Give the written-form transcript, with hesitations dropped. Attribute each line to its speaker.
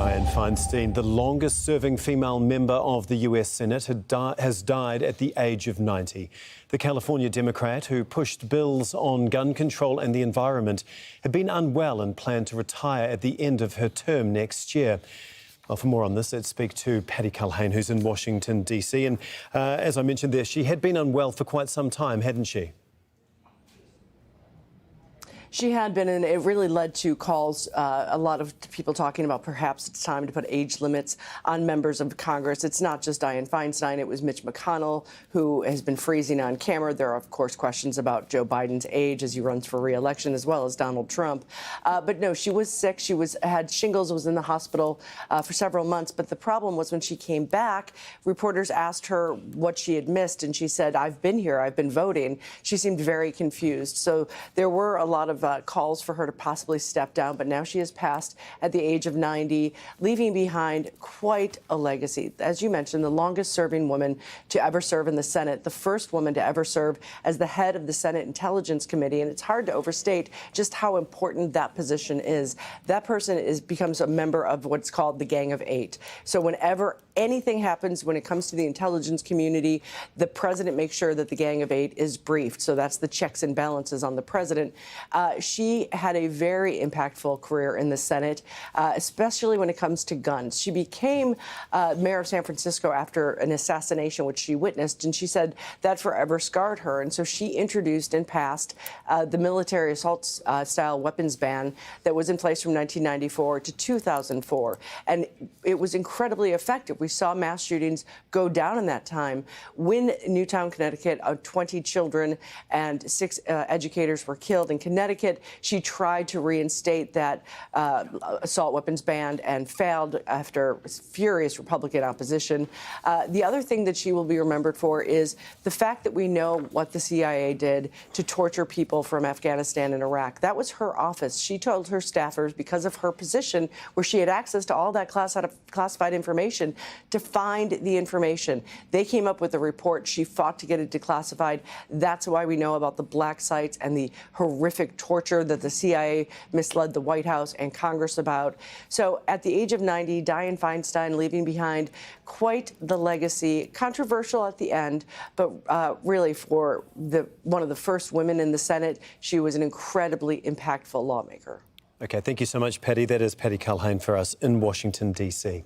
Speaker 1: Dianne Feinstein, the longest-serving female member of the US Senate, has died at the age of 90. The California Democrat, who pushed bills on gun control and the environment, had been unwell and planned to retire at the end of her term next year. Well, for more on this, let's speak to Patty Culhane, who's in Washington, D.C. And as I mentioned there, she had been unwell for quite some time, hadn't she?
Speaker 2: She had been, and it really led to calls, a lot of people talking about perhaps it's time to put age limits on members of Congress. It's not just Dianne Feinstein. It was Mitch McConnell, who has been freezing on camera. There are, of course, questions about Joe Biden's age as he runs for re-election, as well as Donald Trump. But no, she was sick. She had shingles, was in the hospital for several months. But the problem was when she came back, reporters asked her what she had missed, and she said, "I've been here. I've been voting." She seemed very confused. So there were a lot of calls for her to possibly step down, but now she has passed at the age of 90, leaving behind quite a legacy. As you mentioned, the longest-serving woman to ever serve in the Senate, the first woman to ever serve as the head of the Senate Intelligence Committee, and it's hard to overstate just how important that position is. That person becomes a member of what's called the Gang of Eight. So whenever anything happens when it comes to the intelligence community, the president makes sure that the Gang of Eight is briefed. So that's the checks and balances on the president. She had a very impactful career in the Senate, especially when it comes to guns. She became mayor of San Francisco after an assassination, which she witnessed, and she said that forever scarred her. And so she introduced and passed the military assault-style weapons ban that was in place from 1994 to 2004. And it was incredibly effective. We saw mass shootings go down in that time. When Newtown, Connecticut, 20 children and 6 educators were killed in Connecticut, she tried to reinstate that assault weapons ban and failed after furious Republican opposition. The other thing that she will be remembered for is the fact that we know what the CIA did to torture people from Afghanistan and Iraq. That was her office. She told her staffers, because of her position where she had access to all that classified information, to find the information. They came up with a report. She fought to get it declassified. That's why we know about the black sites and the horrific torture that the CIA misled the White House and Congress about. So at the age of 90, Dianne Feinstein leaving behind quite the legacy, controversial at the end, but really for one of the first women in the Senate, she was an incredibly impactful lawmaker.
Speaker 1: OK, thank you so much, Patty. That is Patty Culhane for us in Washington, D.C.